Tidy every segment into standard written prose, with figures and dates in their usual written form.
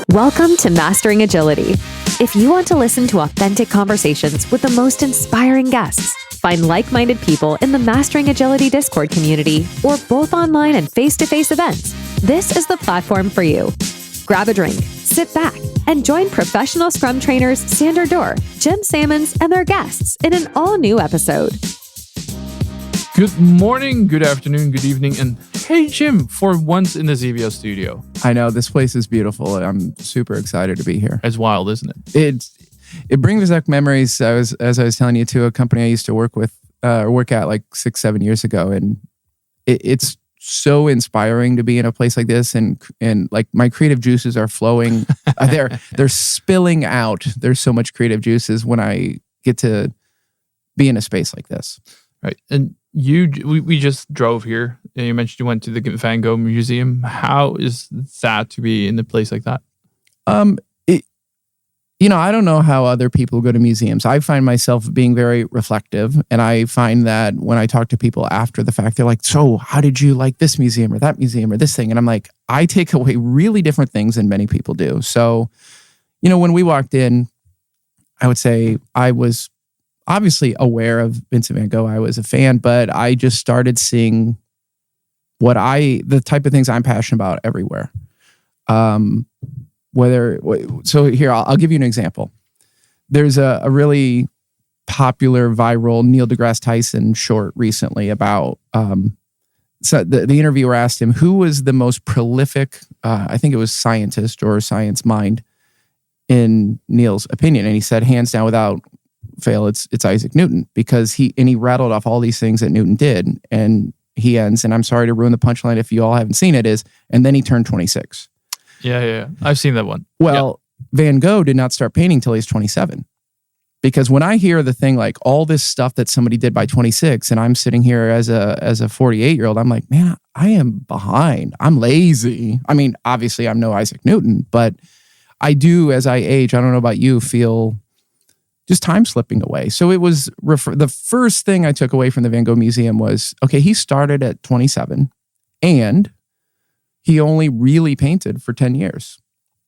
Welcome to Mastering Agility. If you want to listen to authentic conversations with the most inspiring guests, find like-minded people in the Mastering Agility Discord community, or both online and face-to-face events, this is the platform for you. Grab a drink, sit back, and join professional Scrum trainers Sander Dorr, Jim Sammons, and their guests in an all-new episode. Good morning, good afternoon, good evening, and hey, Jim, for once in the Xebia studio. I know, this place is beautiful. I'm super excited to be here. It's wild, isn't it? It brings back memories. As I was telling you, to a company I used to work at like 6-7 years ago, and it's so inspiring to be in a place like this, and like my creative juices are flowing. They're spilling out. There's so much creative juices when I get to be in a space like this. Right, and we just drove here, and you mentioned you went to the Gogh Museum. How is that to be in a place like that? I don't know how other people go to museums. I find myself being very reflective, and I find that when I talk to people after the fact, they're like, so how did you like this museum or that museum or this thing? And I'm like, I take away really different things than many people do. So, when we walked in, I would say I was obviously aware of Vincent van Gogh. I was a fan, but I just started seeing the type of things I'm passionate about everywhere. So here, I'll give you an example. There's a really popular viral Neil deGrasse Tyson short recently about, so the interviewer asked him, who was the most prolific, I think it was scientist or science mind in Neil's opinion. And he said, hands down, without fail, it's Isaac Newton, because he rattled off all these things that Newton did, and he ends, and I'm sorry to ruin the punchline if you all haven't seen it, and then he turned 26. Yeah. I've seen that one. Well, Van Gogh did not start painting till he's 27. Because when I hear the thing like all this stuff that somebody did by 26, and I'm sitting here as a 48-year-old, I'm like, man, I am behind. I'm lazy. I mean, obviously I'm no Isaac Newton, but I do, as I age, I don't know about you, feel just time slipping away. So it was the first thing I took away from the Van Gogh Museum was, okay, he started at 27 and he only really painted for 10 years.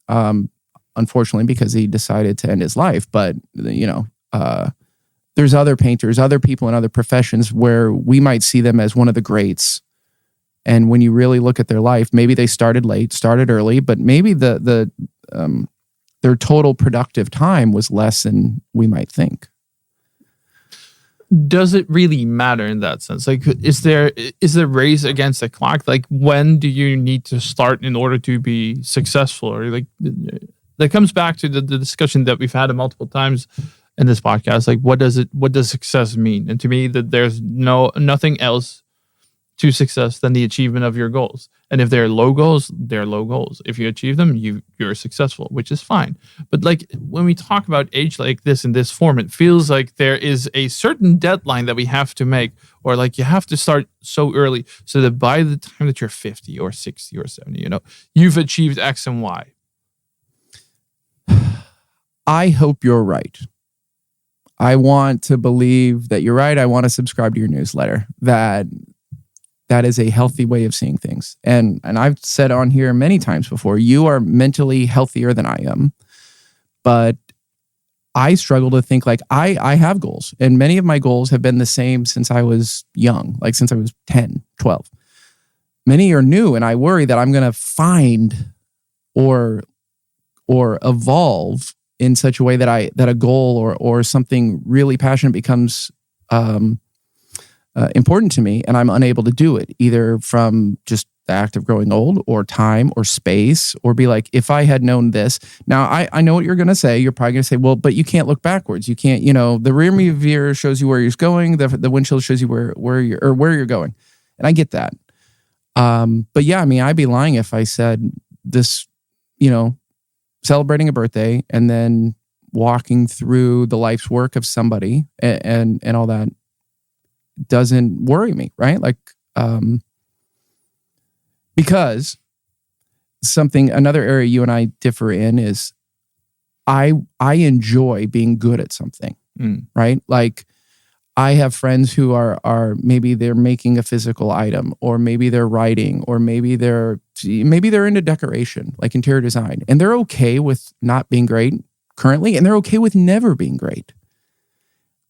Unfortunately, because he decided to end his life. But, there's other painters, other people in other professions where we might see them as one of the greats. And when you really look at their life, maybe they started late, started early, but maybe their total productive time was less than we might think. Does it really matter in that sense? Like, is there race against the clock? Like, when do you need to start in order to be successful? Or like, that comes back to the discussion that we've had multiple times in this podcast. Like, what does success mean? And to me, that there's nothing else to success than the achievement of your goals. And if they're low goals, they're low goals. If you achieve them, you're successful, which is fine. But like when we talk about age like this in this form, it feels like there is a certain deadline that we have to make, or like you have to start so early so that by the time that you're 50 or 60 or 70, you've achieved X and Y. I hope you're right. I want to believe that you're right. I want to subscribe to your newsletter. That is a healthy way of seeing things. And I've said on here many times before, you are mentally healthier than I am. But I struggle to think like I have goals. And many of my goals have been the same since I was young, like since I was 10, 12. Many are new, and I worry that I'm going to find or evolve in such a way that a goal or something really passionate becomes important to me, and I'm unable to do it, either from just the act of growing old or time or space, or be like, if I had known this. Now, I know what you're going to say. You're probably going to say, well, but you can't look backwards. You can't, the rear mirror shows you where you're going. The windshield shows you where you're going. And I get that. But yeah, I mean, I'd be lying if I said this, celebrating a birthday and then walking through the life's work of somebody and all that doesn't worry me, right? Like, because another area you and I differ in is I enjoy being good at something, right? Like, I have friends who are maybe they're making a physical item, or maybe they're writing, or maybe they're maybe they're into decoration, like interior design, and they're okay with not being great currently, and they're okay with never being great.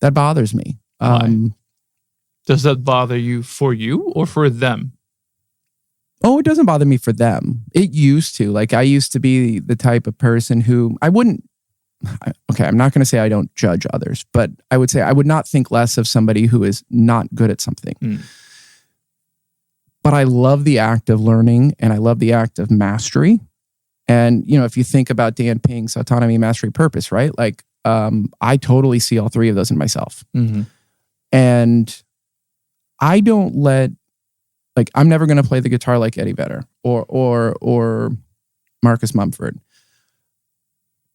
That bothers me. Why? Does that bother you for you or for them? Oh, it doesn't bother me for them. It used to. Like, I used to be the type of person who I'm not going to say I don't judge others, but I would say I would not think less of somebody who is not good at something. But I love the act of learning, and I love the act of mastery. And, if you think about Dan Pink's autonomy, mastery, purpose, right? Like, I totally see all three of those in myself. And I don't I'm never going to play the guitar like Eddie Vedder or Marcus Mumford.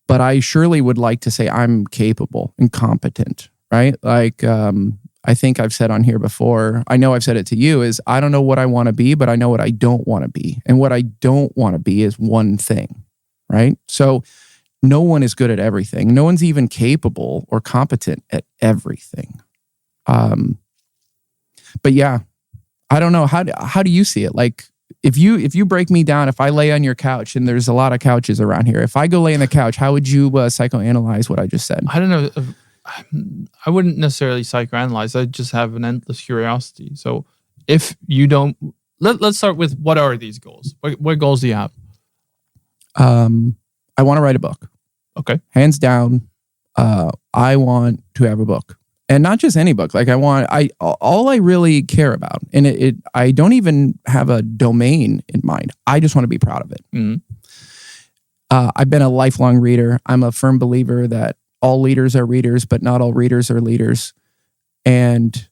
But I surely would like to say I'm capable and competent, right? Like, I think I've said on here before, I know I've said it to you, is I don't know what I want to be, but I know what I don't want to be. And what I don't want to be is one thing, right? So no one is good at everything. No one's even capable or competent at everything. But yeah, I don't know. How do you see it? Like, if you break me down, if I lay on your couch, and there's a lot of couches around here, if I go lay on the couch, how would you psychoanalyze what I just said? I don't know. I wouldn't necessarily psychoanalyze. I just have an endless curiosity. So if you don't, let's start with, what are these goals? What goals do you have? I want to write a book. Okay. Hands down, I want to have a book. And not just any book. Like, all I really care about, and I don't even have a domain in mind. I just want to be proud of it. I've been a lifelong reader. I'm a firm believer that all leaders are readers, but not all readers are leaders. And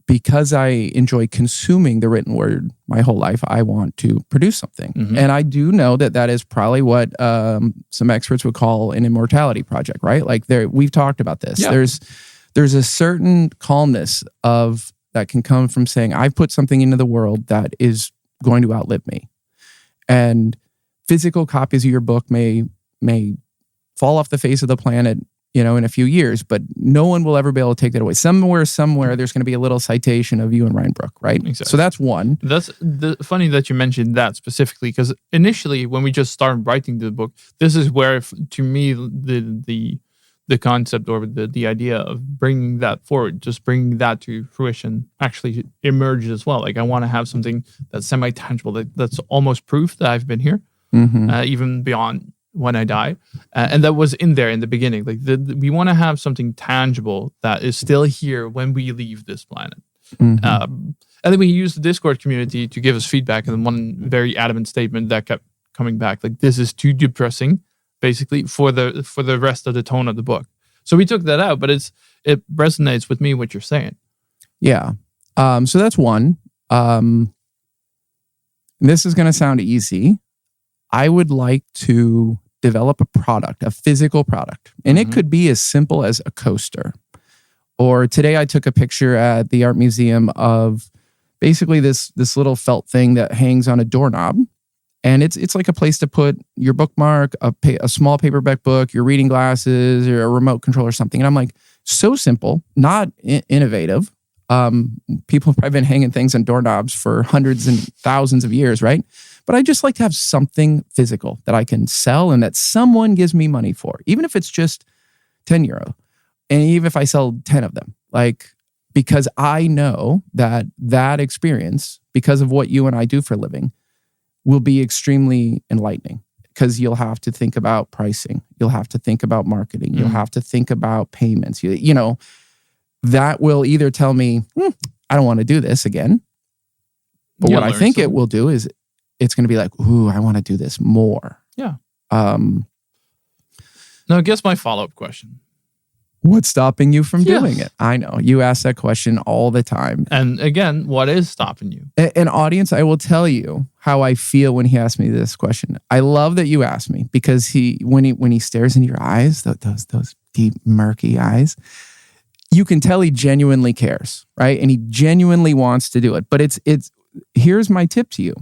because I enjoy consuming the written word my whole life, I want to produce something. And I do know that is probably what some experts would call an immortality project, right? Like, we've talked about this. Yeah. There's a certain calmness that can come from saying, I've put something into the world that is going to outlive me. And physical copies of your book may fall off the face of the planet, in a few years, but no one will ever be able to take that away. Somewhere, there's going to be a little citation of you and Ryan Brook, right? Exactly. So that's one. That's funny that you mentioned that specifically, because initially, when we just started writing the book, this is where, to me, the concept or the idea of bringing that forward, just bringing that to fruition, actually emerged as well. Like, I want to have something that's semi-tangible, that's almost proof that I've been here, even beyond when I die. And that was in there in the beginning. Like, we want to have something tangible that is still here when we leave this planet. And then we used the Discord community to give us feedback. And one very adamant statement that kept coming back, like, this is too depressing, basically, for the rest of the tone of the book. So we took that out, but it resonates with me what you're saying. Yeah. So that's one. This is going to sound easy. I would like to develop a product, a physical product. And it could be as simple as a coaster. Or today I took a picture at the art museum of basically this little felt thing that hangs on a doorknob. And it's like a place to put your bookmark, a small paperback book, your reading glasses, or a remote control or something. And I'm like, so simple, not innovative. People have probably been hanging things on doorknobs for hundreds and thousands of years, right? But I just like to have something physical that I can sell and that someone gives me money for, even if it's just €10. And even if I sell 10 of them, because I know that experience, because of what you and I do for a living, will be extremely enlightening, because you'll have to think about pricing. You'll have to think about marketing. You'll have to think about payments. That will either tell me, I don't want to do this again. But what I think it will do is it's going to be like, ooh, I want to do this more. Yeah. Now, I guess my follow-up question. What's stopping you from doing it? I know. You ask that question all the time. And again, what is stopping you? An audience, I will tell you how I feel when he asks me this question. I love that you asked me, because when he stares into your eyes, those deep, murky eyes, you can tell he genuinely cares, right? And he genuinely wants to do it. But here's my tip to you.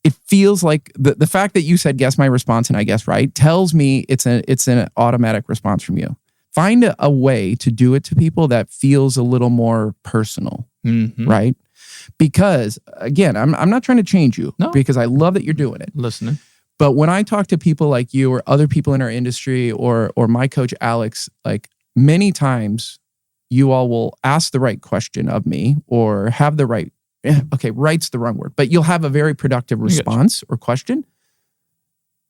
It feels like the fact that you said guess my response and I guess right tells me it's an automatic response from you. Find a way to do it to people that feels a little more personal, right? Because again, I'm not trying to change you because I love that you're doing it. Listening. But when I talk to people like you or other people in our industry or my coach, Alex, like many times you all will ask the right question of me or have the right, right's the wrong word, but you'll have a very productive response or question.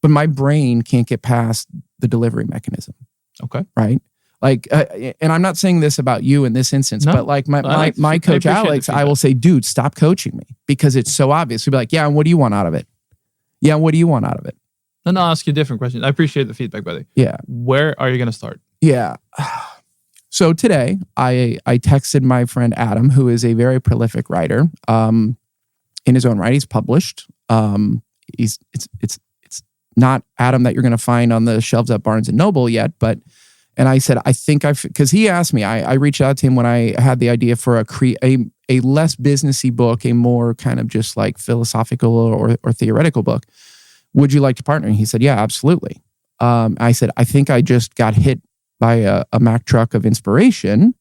But my brain can't get past the delivery mechanism. Okay. Right? Like, and I'm not saying this about you in this instance, but like my coach, Alex, I will say, dude, stop coaching me because it's so obvious. He'll be like, yeah, and what do you want out of it? Yeah, what do you want out of it? Then I'll ask you a different question. I appreciate the feedback, buddy. Yeah. Where are you going to start? Yeah. So today, I texted my friend Adam, who is a very prolific writer. In his own right, he's published. It's not Adam that you're going to find on the shelves at Barnes and Noble yet, but and I said, because he asked me, I reached out to him when I had the idea for a less businessy book, a more kind of just like philosophical or theoretical book. Would you like to partner? And he said, yeah, absolutely. I said, I think I just got hit by a Mack truck of inspiration.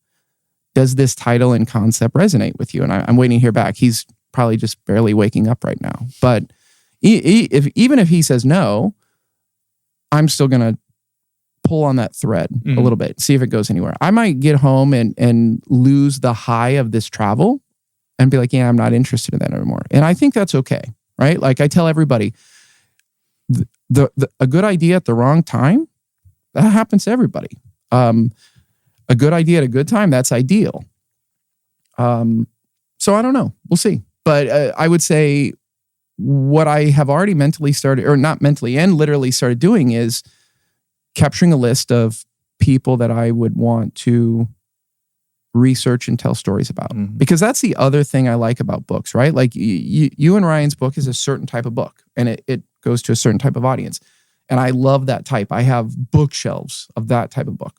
Does this title and concept resonate with you? And I'm waiting to hear back. He's probably just barely waking up right now. But even if he says no, I'm still going to pull on that thread a little bit, see if it goes anywhere. I might get home and lose the high of this travel and be like, yeah, I'm not interested in that anymore. And I think that's okay, right? Like I tell everybody, a good idea at the wrong time, that happens to everybody. A good idea at a good time, that's ideal. So I don't know. We'll see. But I would say what I have already mentally started, or not mentally and literally started doing is capturing a list of people that I would want to research and tell stories about. Because that's the other thing I like about books, right? Like you and Ryan's book is a certain type of book and it goes to a certain type of audience. And I love that type. I have bookshelves of that type of book.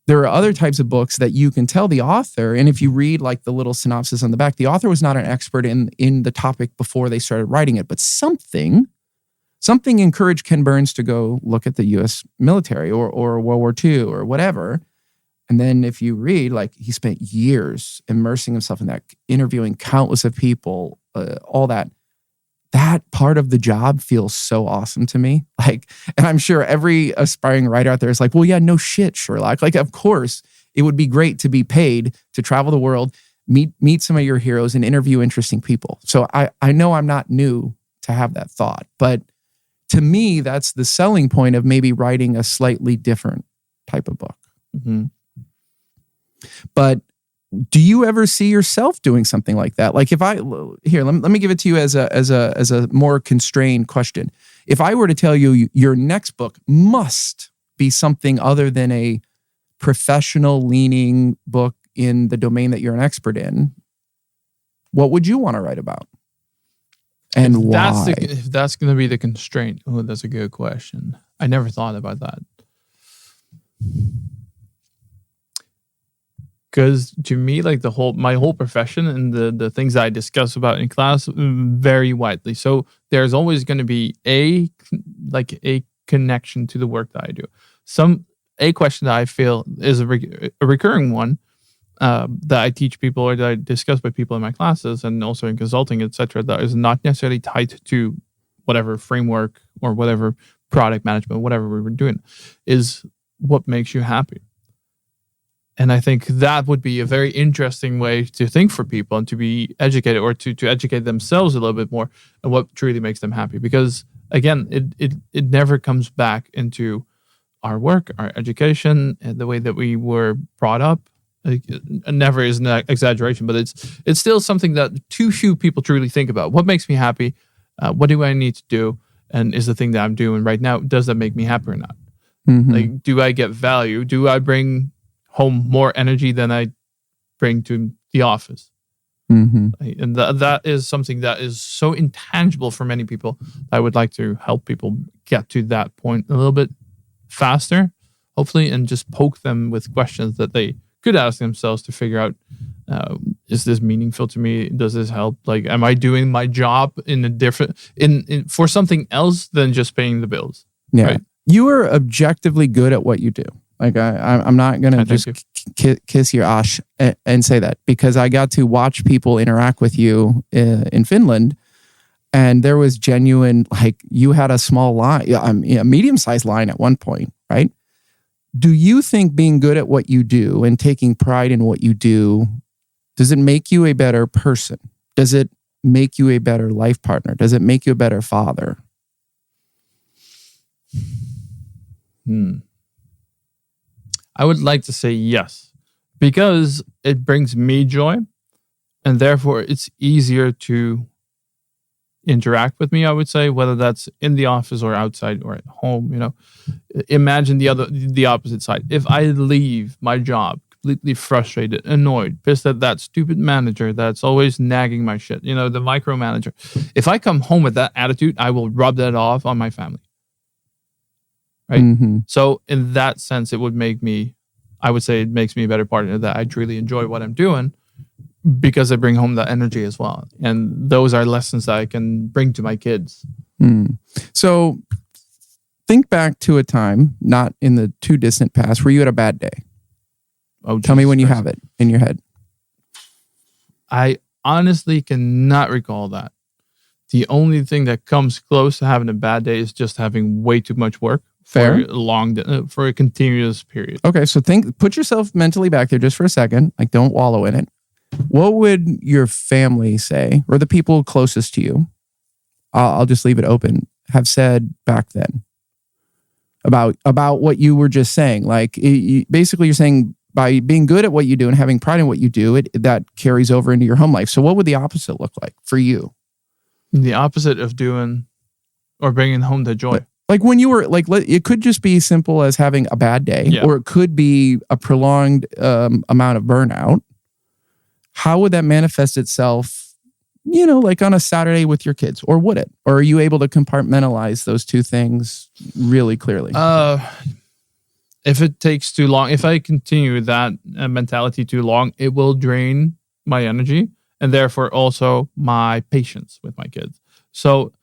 There are other types of books that you can tell the author, and if you read like the little synopsis on the back, the author was not an expert in the topic before they started writing it, but something encouraged Ken Burns to go look at the U.S. military or World War II or whatever. And then if you read, like he spent years immersing himself in that, interviewing countless of people, all that. That part of the job feels so awesome to me. Like, and I'm sure every aspiring writer out there is like, well, yeah, no shit, Sherlock. Like, of course, it would be great to be paid to travel the world, meet some of your heroes and interview interesting people. So I know I'm not new to have that thought, but to me, that's the selling point of maybe writing a slightly different type of book. But do you ever see yourself doing something like that? Like if let me give it to you as a more constrained question. If I were to tell you your next book must be something other than a professional leaning book in the domain that you're an expert in, what would you want to write about? And why? If that's going to be the constraint. Oh, that's a good question. I never thought about that. Because to me, like my whole profession and the things that I discuss about in class vary widely. So there's always going to be a connection to the work that I do. A question that I feel is a recurring one that I teach people or that I discuss with people in my classes and also in consulting, etc. That is not necessarily tied to whatever framework or whatever product management, whatever we were doing, is what makes you happy. And I think that would be a very interesting way to think for people and to be educated or to educate themselves a little bit more on what truly makes them happy. Because again, it never comes back into our work, our education, and the way that we were brought up. Never is an exaggeration, but it's still something that too few people truly think about. What makes me happy? What do I need to do? And is the thing that I'm doing right now, does that make me happy or not? Like, do I get value? Do I bring home more energy than I bring to the office? And that is something that is so intangible for many people. I would like to help people get to that point a little bit faster, hopefully, and just poke them with questions that they could ask themselves to figure out, is this meaningful to me? Does this help? Like, am I doing my job in a different, for something else than just paying the bills? Yeah. Right? You are objectively good at what you do. Like I'm not gonna just kiss your ash and say that, because I got to watch people interact with you in Finland, and there was genuine, like, you had a small line, a medium-sized line at one point, right? Do you think being good at what you do and taking pride in what you do, does it make you a better person? Does it make you a better life partner? Does it make you a better father? I would like to say yes, because it brings me joy, and therefore it's easier to interact with me, I would say, whether that's in the office or outside or at home. Imagine the opposite side. If I leave my job completely frustrated, annoyed, pissed at that stupid manager that's always nagging my shit, the micromanager, if I come home with that attitude, I will rub that off on my family. Right? Mm-hmm. So in that sense, I would say it makes me a better partner, that I truly enjoy what I'm doing, because I bring home that energy as well. And those are lessons that I can bring to my kids. So think back to a time, not in the too distant past, where you had a bad day. Tell me when you have it in your head. I honestly cannot recall that. The only thing that comes close to having a bad day is just having way too much work. Fair. For a continuous period. Okay, so put yourself mentally back there just for a second. Like, don't wallow in it. What would your family say, or the people closest to you, I'll just leave it open, have said back then about what you were just saying? Like, basically you're saying by being good at what you do and having pride in what you do, that carries over into your home life. So what would the opposite look like for you? The opposite of doing or bringing home the joy. Like when you were like, it could just be simple as having a bad day, or it could be a prolonged amount of burnout. How would that manifest itself, like on a Saturday with your kids, or would it? Or are you able to compartmentalize those two things really clearly? If it takes too long, if I continue that mentality too long, it will drain my energy and therefore also my patience with my kids. So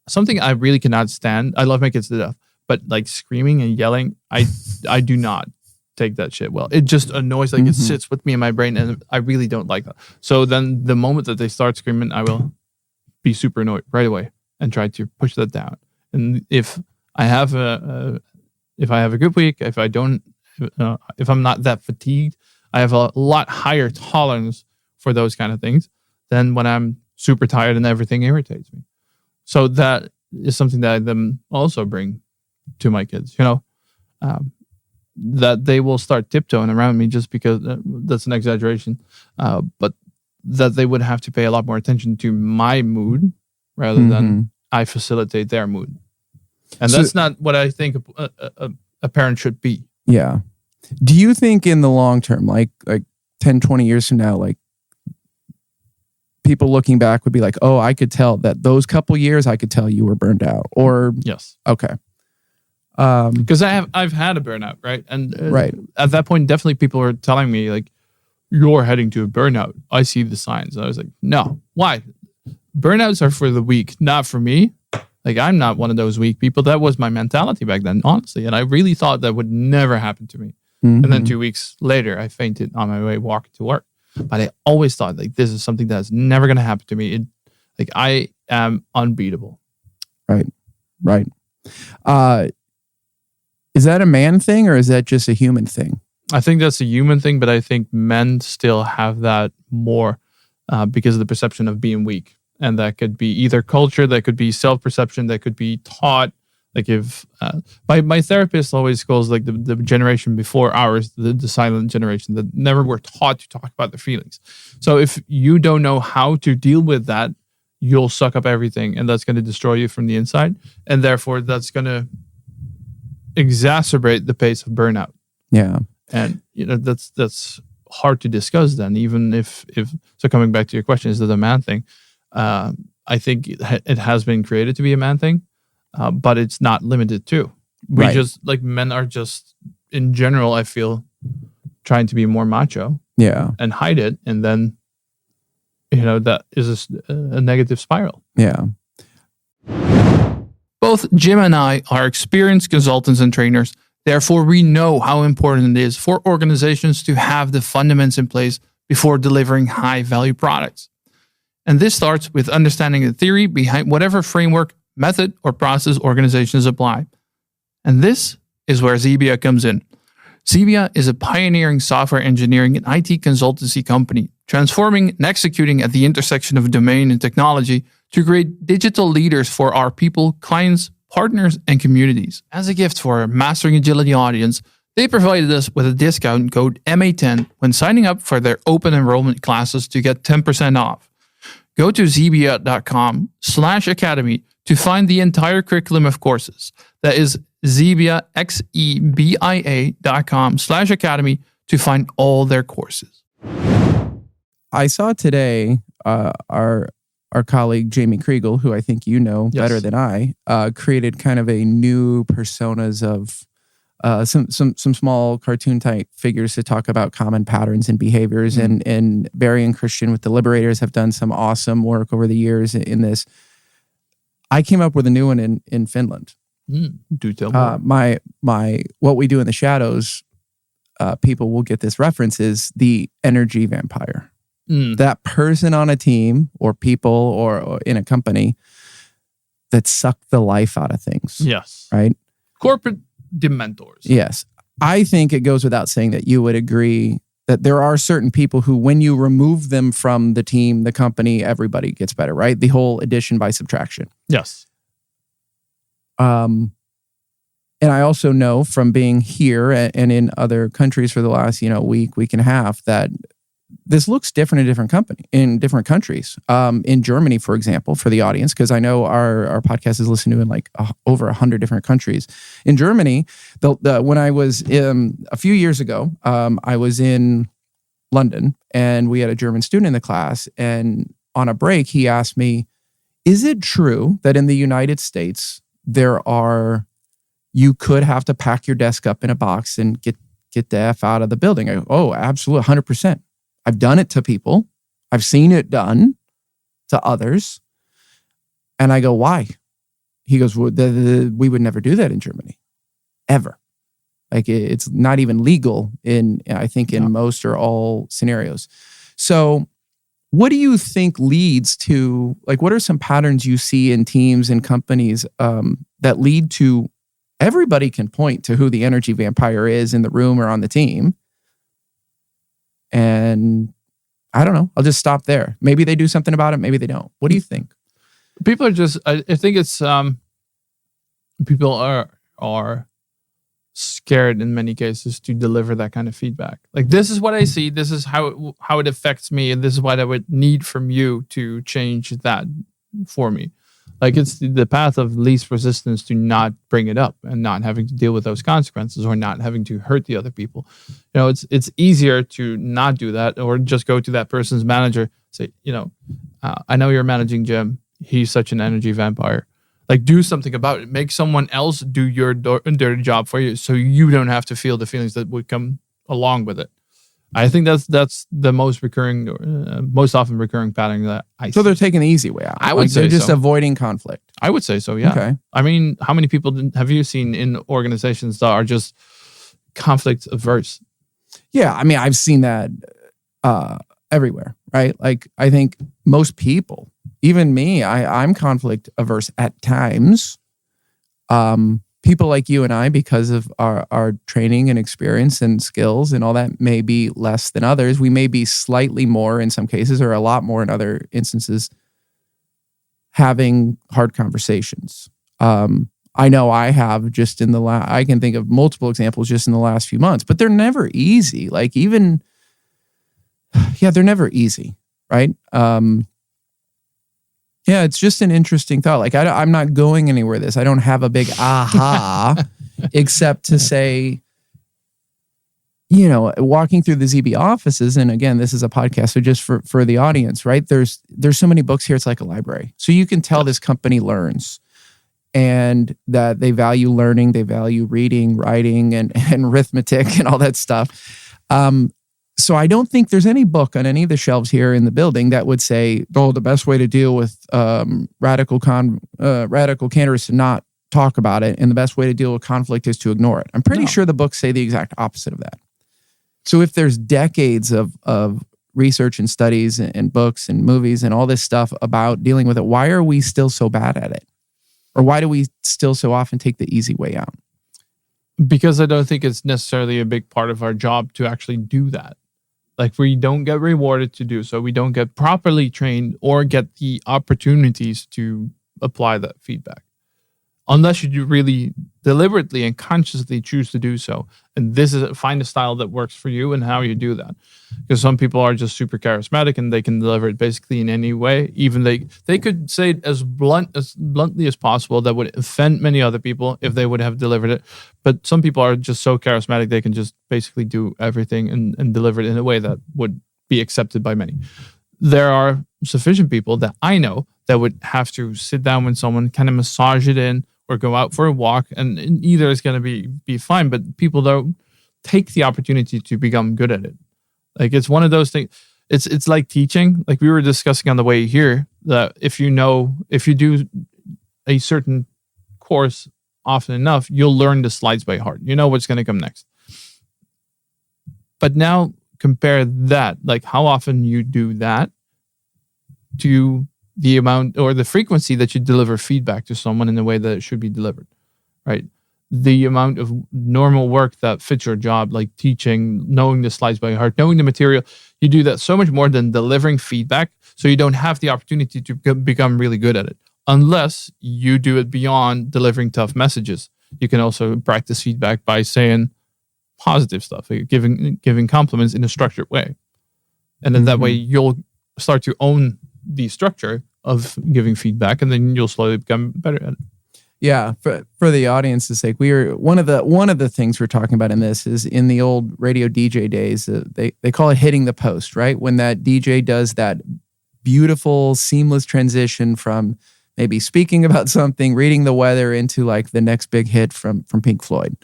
something I really cannot stand, I love my kids to death, but like screaming and yelling, I do not take that shit well. It just annoys, it sits with me in my brain, and I really don't like that. So then the moment that they start screaming, I will be super annoyed right away and try to push that down. And if I have a good week, if I'm not that fatigued, I have a lot higher tolerance for those kind of things than when I'm super tired and everything irritates me. So that is something that I then also bring to my kids, that they will start tiptoeing around me, just because that's an exaggeration, but that they would have to pay a lot more attention to my mood rather than I facilitate their mood. And that's not what I think a parent should be. Yeah. Do you think in the long term, like 10, 20 years from now, like people looking back would be like, oh, I could tell that those couple years, I could tell you were burned out? Or yes. Okay. Because I've had a burnout, right? And right. At that point, definitely people were telling me like, you're heading to a burnout. I see the signs. And I was like, no, why? Burnouts are for the weak, not for me. Like, I'm not one of those weak people. That was my mentality back then, honestly. And I really thought that would never happen to me. And then 2 weeks later, I fainted on my way walking to work. But I always thought, like, this is something that's never going to happen to me. I am unbeatable. Right. Is that a man thing, or is that just a human thing? I think that's a human thing, but I think men still have that more because of the perception of being weak. And that could be either culture, that could be self-perception, that could be taught. Like if my therapist always calls like the generation before ours, the silent generation, that never were taught to talk about their feelings. So if you don't know how to deal with that, you'll suck up everything, and that's going to destroy you from the inside. And therefore that's going to exacerbate the pace of burnout. Yeah. And that's hard to discuss then, even if so coming back to your question, is it a man thing? I think it has been created to be a man thing, but it's not limited to. We just, like, men are just, in general, I feel, trying to be more macho. Yeah. And hide it. And then, that is a negative spiral. Yeah. Both Jim and I are experienced consultants and trainers Therefore, we know how important it is for organizations to have the fundamentals in place before delivering high-value products. And this starts with understanding the theory behind whatever framework, method, or process organizations apply. And this is where Xebia comes in. Xebia is a pioneering software engineering and IT consultancy company, transforming and executing at the intersection of domain and technology to create digital leaders for our people, clients, partners, and communities. As a gift for our Mastering Agility audience, they provided us with a discount code MA10 when signing up for their open enrollment classes to get 10% off. Go to xebia.com/academy to find the entire curriculum of courses. That is Xebia, xebia.com/academy to find all their courses. I saw today our colleague Jamie Kriegel, who I think you know better than I, created kind of a new personas of some small cartoon type figures to talk about common patterns and behaviors. And Barry and Christian with the Liberators have done some awesome work over the years in this. I came up with a new one in Finland. Do tell me. My what we do in the shadows, people will get this reference, is the energy vampire. That person on a team or people or in a company that suck the life out of things. Yes. Right? Corporate Dementors. Yes. I think it goes without saying that you would agree that there are certain people who, when you remove them from the team, the company, everybody gets better, right? The whole addition by subtraction. Yes. And I also know from being here and in other countries for the last, week and a half, that this looks different in different countries. In Germany, for example, for the audience, because I know our podcast is listened to in over 100 different countries. In Germany, when I was a few years ago, I was in London and we had a German student in the class. And on a break, he asked me, "Is it true that in the United States you could have to pack your desk up in a box and get the F out of the building?" I go, "Oh, absolutely, 100%. I've done it to people. I've seen it done to others." And I go, "Why?" He goes, "Well, we would never do that in Germany, ever. Like it's not even legal in most or all scenarios." So what do you think leads to, what are some patterns you see in teams and companies that lead to, everybody can point to who the energy vampire is in the room or on the team? And I don't know. I'll just stop there. Maybe they do something about it. Maybe they don't. What do you think? People are just, I think it's, people are scared in many cases to deliver that kind of feedback. Like, this is what I see. This is how it affects me. And this is what I would need from you to change that for me. Like, it's the path of least resistance to not bring it up and not having to deal with those consequences or not having to hurt the other people. It's easier to not do that or just go to that person's manager, say, I know you're managing Jim. He's such an energy vampire. Like, do something about it. Make someone else do your dirty job for you so you don't have to feel the feelings that would come along with it. I think that's the most often recurring pattern that I see. So they're taking the easy way out. I would say they're just so. avoiding conflict. I would say so, yeah. Okay. I mean, how many people have you seen in organizations that are just conflict averse? Yeah, I mean, I've seen that everywhere, right? Like, I think most people, even me, I'm conflict averse at times. People like you and I, because of our training and experience and skills and all that, may be less than others. We may be slightly more in some cases or a lot more in other instances having hard conversations. I know I have just in I can think of multiple examples just in the last few months, but they're never easy. Like, they're never easy, right? Yeah, it's just an interesting thought. Like, I'm not going anywhere with this. I don't have a big aha, except to say, walking through the Xebia offices, and again, this is a podcast, so just for the audience, right? There's so many books here, it's like a library. So you can tell this company learns, and that they value learning, they value reading, writing, and arithmetic and all that stuff. So I don't think there's any book on any of the shelves here in the building that would say, the best way to deal with radical candor is to not talk about it, and the best way to deal with conflict is to ignore it. I'm pretty sure the books say the exact opposite of that. So if there's decades of research and studies and books and movies and all this stuff about dealing with it, why are we still so bad at it? Or why do we still so often take the easy way out? Because I don't think it's necessarily a big part of our job to actually do that. Like, we don't get rewarded to do so. We don't get properly trained or get the opportunities to apply that feedback. Unless you do really deliberately and consciously choose to do so. And find a style that works for you and how you do that. Because some people are just super charismatic and they can deliver it basically in any way. Even they could say it as bluntly as possible that would offend many other people if they would have delivered it. But some people are just so charismatic they can just basically do everything and deliver it in a way that would be accepted by many. There are sufficient people that I know that would have to sit down with someone, kind of massage it in, or go out for a walk, and either is going to be fine, but people don't take the opportunity to become good at it. Like, it's one of those things. It's like teaching. Like we were discussing on the way here, that if you do a certain course often enough, you'll learn the slides by heart. You know what's going to come next. But now compare that, like how often you do that, to the amount or the frequency that you deliver feedback to someone in the way that it should be delivered, right? The amount of normal work that fits your job, like teaching, knowing the slides by heart, knowing the material, you do that so much more than delivering feedback. So you don't have the opportunity to become really good at it unless you do it beyond delivering tough messages. You can also practice feedback by saying positive stuff, like giving compliments in a structured way. And then that way you'll start to own the structure of giving feedback, and then you'll slowly become better at it. Yeah, for the audience's sake, we are one of the things we're talking about in this is in the old radio DJ days. They call it hitting the post, right? When that DJ does that beautiful, seamless transition from maybe speaking about something, reading the weather, into like the next big hit from Pink Floyd.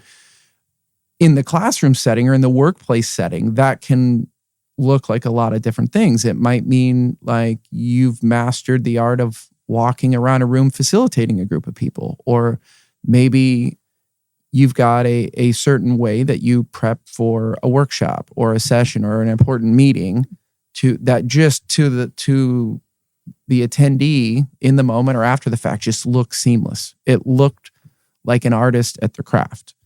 In the classroom setting or in the workplace setting, that can look like a lot of different things. It might mean like you've mastered the art of walking around a room facilitating a group of people, or maybe you've got a certain way that you prep for a workshop or a session or an important meeting to the attendee in the moment or after the fact just looks seamless. It looked like an artist at their craft.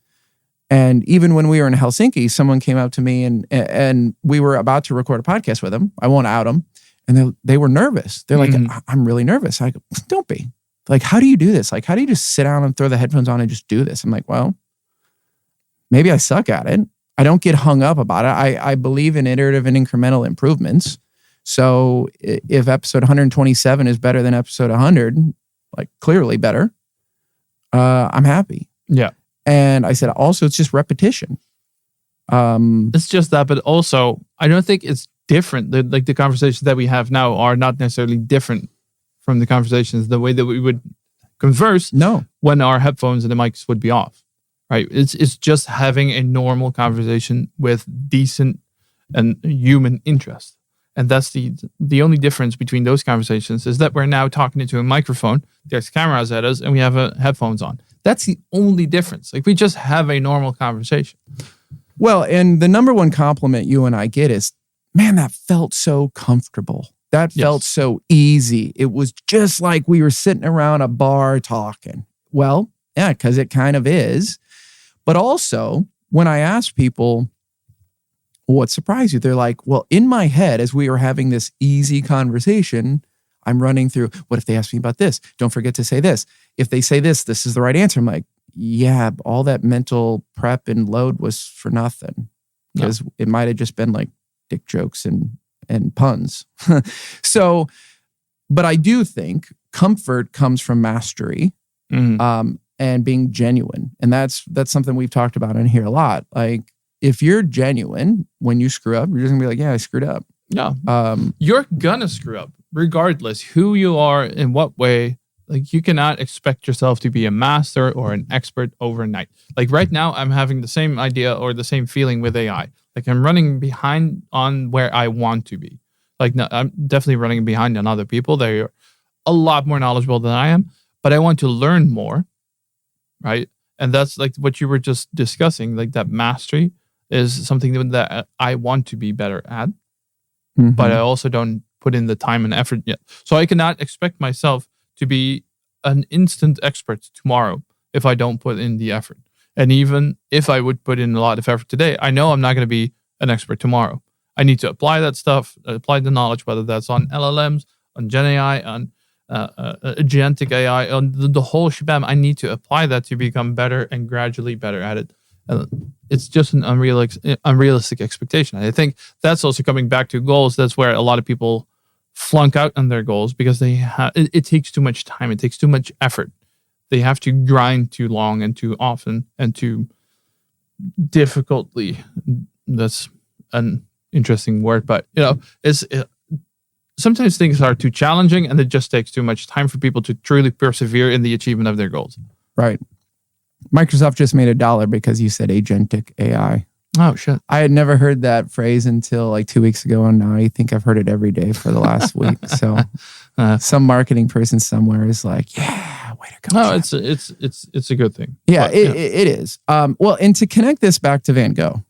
And even when we were in Helsinki, someone came up to me and we were about to record a podcast with them. I won't out them. And they were nervous. They're like, I'm really nervous. I go, don't be. Like, how do you do this? Like, how do you just sit down and throw the headphones on and just do this? I'm like, well, maybe I suck at it. I don't get hung up about it. I believe in iterative and incremental improvements. So if episode 127 is better than episode 100, like clearly better, I'm happy. Yeah. And I said, also, it's just repetition. It's just that, but also, I don't think it's different. Like the conversations that we have now are not necessarily different from the conversations, the way that we would converse when our headphones and the mics would be off, right? It's just having a normal conversation with decent and human interest. And that's the only difference between those conversations is that we're now talking into a microphone, there's cameras at us, and we have headphones on. That's the only difference. Like, we just have a normal conversation. Well, and the number one compliment you and I get is, man, that felt so comfortable. That felt so easy. It was just like we were sitting around a bar talking. Well, yeah, because it kind of is. But also, when I ask people, what surprised you? They're like, well, in my head, as we were having this easy conversation, I'm running through, what if they ask me about this? Don't forget to say this. If they say this, this is the right answer. I'm like, yeah, all that mental prep and load was for nothing. Because it might have just been like dick jokes and puns. So, but I do think comfort comes from mastery and being genuine. And that's something we've talked about in here a lot. Like, if you're genuine, when you screw up, you're just gonna be like, yeah, I screwed up. Yeah. You're gonna screw up regardless who you are, in what way. Like, you cannot expect yourself to be a master or an expert overnight. Like right now, I'm having the same idea or the same feeling with AI. Like, I'm running behind on where I want to be. Like, no, I'm definitely running behind on other people. They're a lot more knowledgeable than I am, but I want to learn more right? And that's like what you were just discussing, like that mastery is something that I want to be better at, but I also don't put in the time and effort yet. So I cannot expect myself to be an instant expert tomorrow if I don't put in the effort. And even if I would put in a lot of effort today, I know I'm not going to be an expert tomorrow. I need to apply that stuff, apply the knowledge, whether that's on LLMs, on Gen AI, on agentic AI, on the whole shabam. I need to apply that to become better and gradually better at it. It's just an unrealistic expectation. And I think that's also coming back to goals. That's where a lot of people flunk out on their goals because it takes too much time. It takes too much effort. They have to grind too long and too often and too difficultly. That's an interesting word, but sometimes things are too challenging and it just takes too much time for people to truly persevere in the achievement of their goals. Right. Microsoft just made $1 because you said agentic AI. Oh, shit. I had never heard that phrase until like 2 weeks ago, and now I think I've heard it every day for the last week. So some marketing person somewhere is like, yeah, way to go. No, it's a good thing. Yeah, it is. Well, and to connect this back to Van Gogh,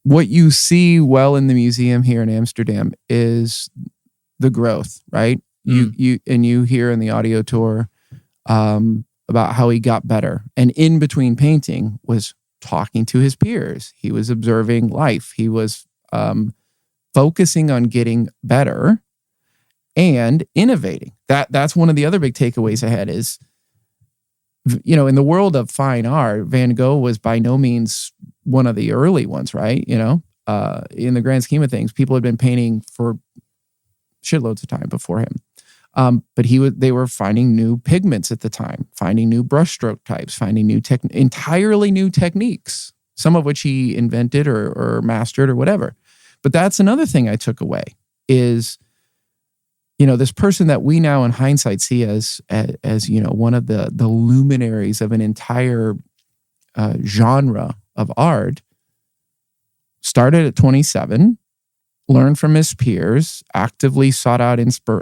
what you see well in the museum here in Amsterdam is the growth, right? You hear in the audio tour about how he got better, and in between painting was talking to his peers. He was observing life. He was focusing on getting better and innovating. That's one of the other big takeaways I had is, in the world of fine art, Van Gogh was by no means one of the early ones, right? In the grand scheme of things, people had been painting for shitloads of time before him. But they were finding new pigments at the time, finding new brushstroke types, finding entirely new techniques, some of which he invented or mastered or whatever. But that's another thing I took away is, this person that we now in hindsight see as one of the luminaries of an entire genre of art, started at 27, learned from his peers, actively sought out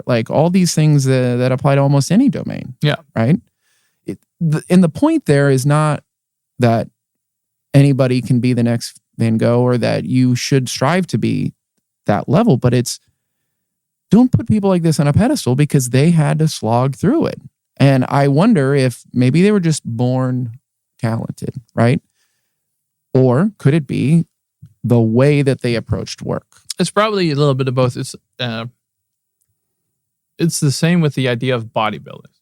like all these things that apply to almost any domain. Yeah. Right. And the point there is not that anybody can be the next Van Gogh or that you should strive to be that level, but it's, don't put people like this on a pedestal because they had to slog through it. And I wonder if maybe they were just born talented, right? Or could it be the way that they approached work? It's probably a little bit of both. It's the same with the idea of bodybuilders.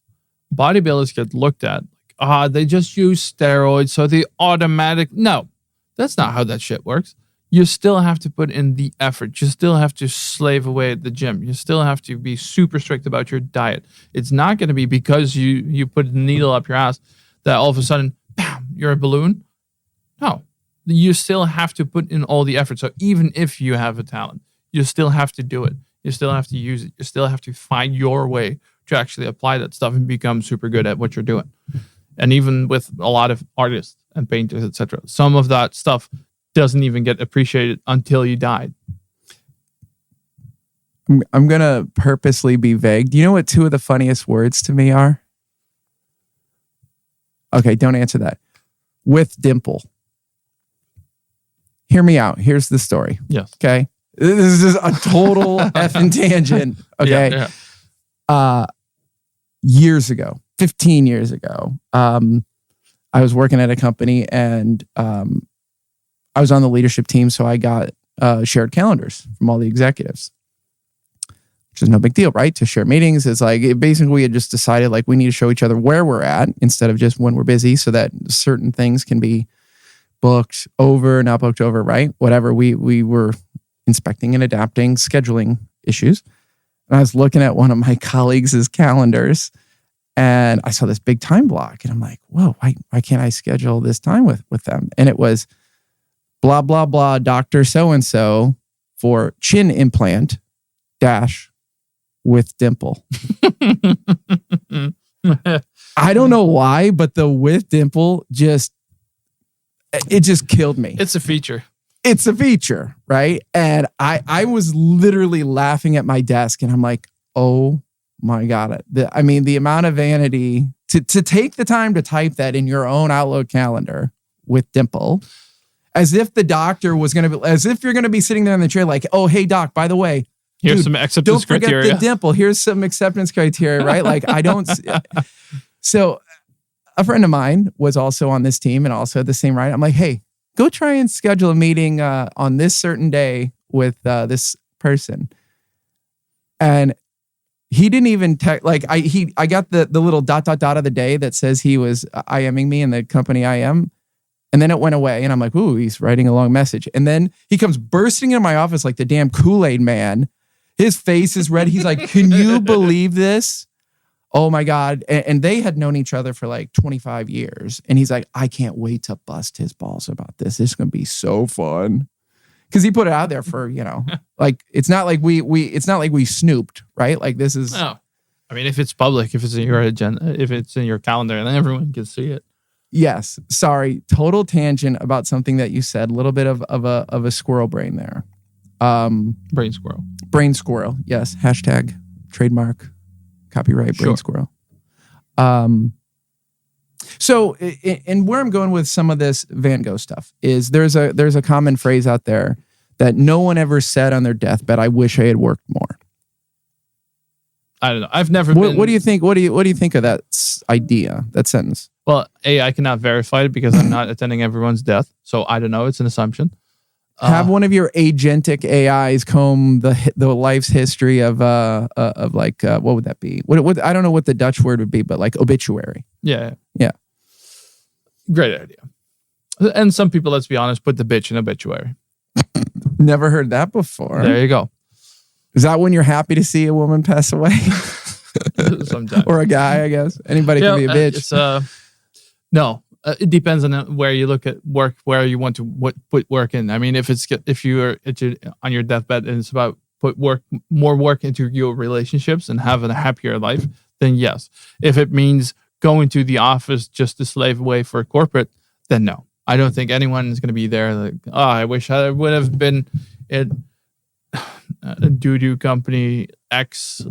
Bodybuilders get looked at like, they just use steroids, so they automatic. No, that's not how that shit works. You still have to put in the effort. You still have to slave away at the gym. You still have to be super strict about your diet. It's not going to be because you put a needle up your ass that all of a sudden, bam, you're a balloon. No. You still have to put in all the effort. So even if you have a talent, you still have to do it. You still have to use it. You still have to find your way to actually apply that stuff and become super good at what you're doing. And even with a lot of artists and painters, etc., some of that stuff doesn't even get appreciated until you died. I'm going to purposely be vague. Do you know what two of the funniest words to me are? Okay, don't answer that. With dimple. Hear me out. Here's the story. Yes. Okay. This is a total effing tangent. Okay. Yeah. Years ago, 15 years ago, I was working at a company and I was on the leadership team. So I got shared calendars from all the executives, which is no big deal, right? To share meetings. It's like, basically we had just decided like we need to show each other where we're at instead of just when we're busy so that certain things can be booked over, not booked over, right? Whatever. We were inspecting and adapting scheduling issues. And I was looking at one of my colleagues' calendars and I saw this big time block and I'm like, whoa, why can't I schedule this time with them? And it was blah, blah, blah, Dr. So-and-so for chin implant dash with dimple. I don't know why, but the with dimple it just killed me. It's a feature. It's a feature, right? And I was literally laughing at my desk and I'm like, oh my God. The amount of vanity to take the time to type that in your own Outlook calendar with Dimple, as if the doctor was going to be, as if you're going to be sitting there in the chair like, oh, hey, doc, by the way, here's dude, some acceptance don't forget criteria. the Dimple. Here's some acceptance criteria, right? Like I don't. So a friend of mine was also on this team and also had the same right. I'm like, hey, go try and schedule a meeting on this certain day with this person. And he didn't even I got the little ... of the day that says he was IMing me in the company I am. And then it went away. And I'm like, ooh, he's writing a long message. And then he comes bursting into my office like the damn Kool-Aid man. His face is red. He's like, can you believe this? Oh my God. And they had known each other for like 25 years. And he's like, I can't wait to bust his balls about this. This is going to be so fun. Because he put it out there for, like, it's not like we snooped, right? Like this is. No. I mean, if it's public, if it's in your agenda, if it's in your calendar, then everyone can see it. Yes. Sorry. Total tangent about something that you said. A little bit of a squirrel brain there. Brain squirrel. Brain squirrel. Yes. Hashtag trademark copyright brain squirrel. So, and where I'm going with some of this Van Gogh stuff is there's a common phrase out there that no one ever said on their deathbed, I wish I had worked more. I don't know. I've never been. What do you think? What do you think of that idea, that sentence? Well, I cannot verify it because I'm not attending everyone's death. So I don't know. It's an assumption. Have one of your agentic AIs comb the life's history of like what would that be? What I don't know what the Dutch word would be, but like obituary. Yeah. Great idea. And some people, let's be honest, put the bitch in obituary. Never heard that before. There you go. Is that when you're happy to see a woman pass away? Sometimes. Or a guy, I guess. Anybody can be a bitch. No. It depends on where you look at work, where you want to put work in. I mean, if you are on your deathbed and it's about put more work into your relationships and having a happier life, then yes. If it means going to the office just to slave away for corporate, then no. I don't think anyone is going to be there like, oh, I wish I would have been at a doo-doo company X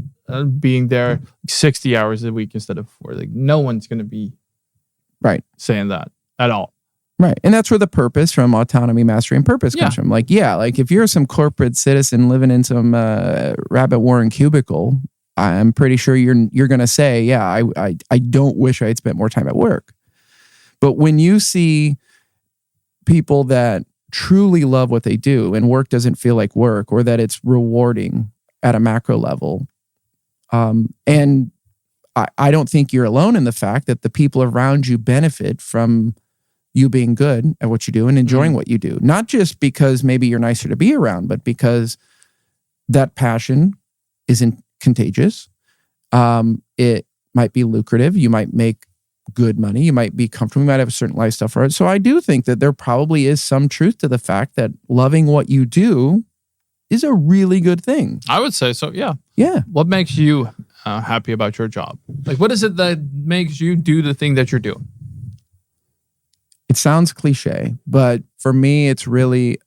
being there 60 hours a week instead of 4. Like, no one's going to be saying that at all. Right. And that's where the purpose from autonomy, mastery, and purpose comes from. Like, like if you're some corporate citizen living in some rabbit warren cubicle, I'm pretty sure you're going to say, I don't wish I had spent more time at work. But when you see people that truly love what they do and work doesn't feel like work, or that it's rewarding at a macro level, and I don't think you're alone in the fact that the people around you benefit from you being good at what you do and enjoying what you do. Not just because maybe you're nicer to be around, but because that passion isn't contagious. It might be lucrative. You might make good money. You might be comfortable. You might have a certain lifestyle for it. So I do think that there probably is some truth to the fact that loving what you do is a really good thing. I would say so. Yeah. Yeah. What makes you happy about your job? Like, what is it that makes you do the thing that you're doing? It sounds cliche, but for me, it's really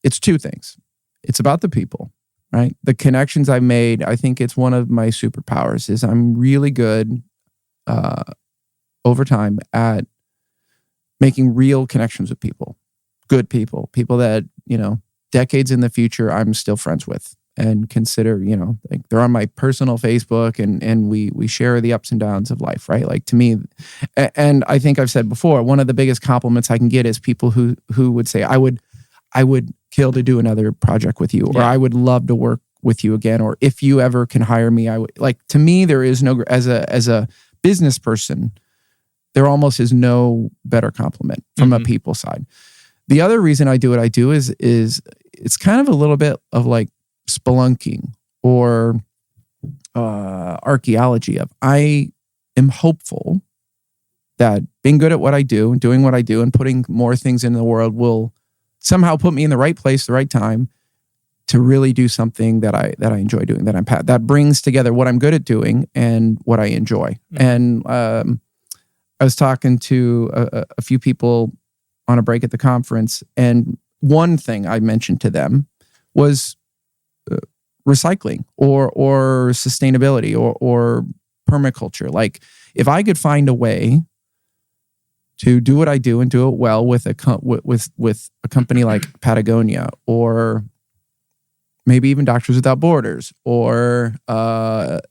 it's two things. It's about the people, right? The connections I've made. I think it's one of my superpowers is I'm really good over time at making real connections with people, good people that, decades in the future, I'm still friends with and consider, like they're on my personal Facebook and we share the ups and downs of life, right? Like to me, and I think I've said before, one of the biggest compliments I can get is people who would say, I would kill to do another project with you, or I would love to work with you again, or if you ever can hire me, I would. Like, to me, there is no, as a business person, there almost is no better compliment from a people side. The other reason I do what I do is it's kind of a little bit of like spelunking or archaeology of, I am hopeful that being good at what I do and doing what I do and putting more things in the world will somehow put me in the right place, the right time to really do something that I enjoy doing, that brings together what I'm good at doing and what I enjoy. And I was talking to a few people on a break at the conference, and one thing I mentioned to them was recycling or sustainability or permaculture. Like if I could find a way to do what I do and do it well with a company like Patagonia, or maybe even Doctors Without Borders, or a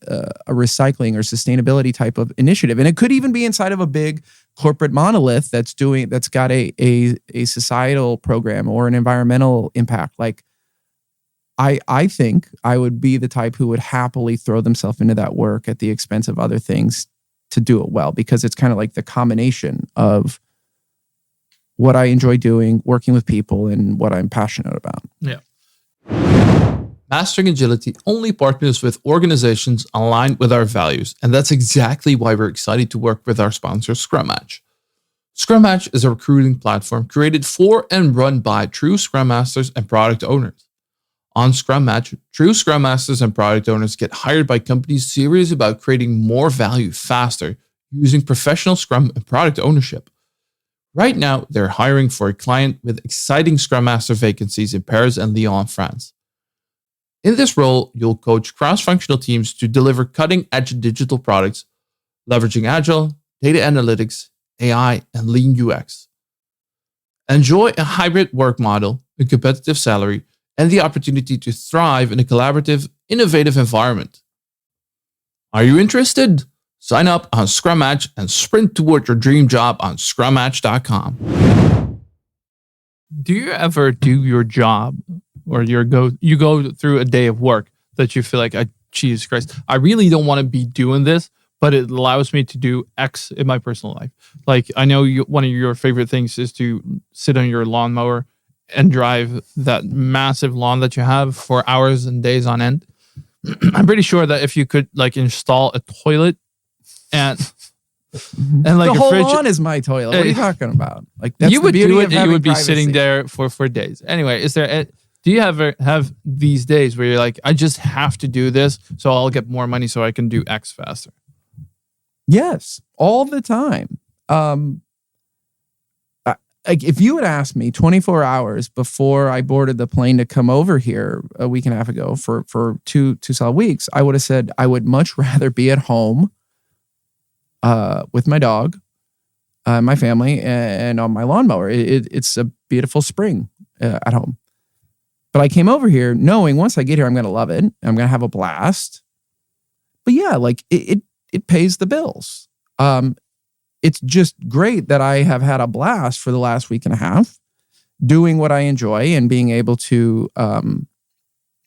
recycling or sustainability type of initiative. And it could even be inside of a big corporate monolith that's got a societal program or an environmental impact. Like I think I would be the type who would happily throw themselves into that work at the expense of other things to do it well, because it's kind of like the combination of what I enjoy doing, working with people, and what I'm passionate about. Yeah. Mastering Agility only partners with organizations aligned with our values, and that's exactly why we're excited to work with our sponsor, Scrum Match. Scrum Match is a recruiting platform created for and run by true Scrum Masters and product owners. On Scrum Match, true Scrum Masters and product owners get hired by companies serious about creating more value faster using professional Scrum and product ownership. Right now, they're hiring for a client with exciting Scrum Master vacancies in Paris and Lyon, France. In this role, you'll coach cross-functional teams to deliver cutting-edge digital products, leveraging Agile, data analytics, AI, and lean UX. Enjoy a hybrid work model, a competitive salary, and the opportunity to thrive in a collaborative, innovative environment. Are you interested? Sign up on Scrum Match and sprint toward your dream job on scrummatch.com. Do you ever do your job, or you go through a day of work that you feel like, Jesus Christ, I really don't want to be doing this, but it allows me to do X in my personal life? Like, I know one of your favorite things is to sit on your lawnmower and drive that massive lawn that you have for hours and days on end. I'm pretty sure that if you could like install a toilet and like the a whole fridge, lawn is my toilet. What are you talking about? Like that's you the would beauty do of it. You having would be privacy. sitting there for days. Anyway, do you ever have these days where you're like, I just have to do this so I'll get more money so I can do X faster? Yes, all the time. Like if you had asked me 24 hours before I boarded the plane to come over here a week and a half ago for two solid weeks, I would have said I would much rather be at home with my dog, my family, and on my lawnmower. It's a beautiful spring at home. But I came over here knowing once I get here, I'm going to love it. I'm going to have a blast. But yeah, like it pays the bills. It's just great that I have had a blast for the last week and a half doing what I enjoy and being able to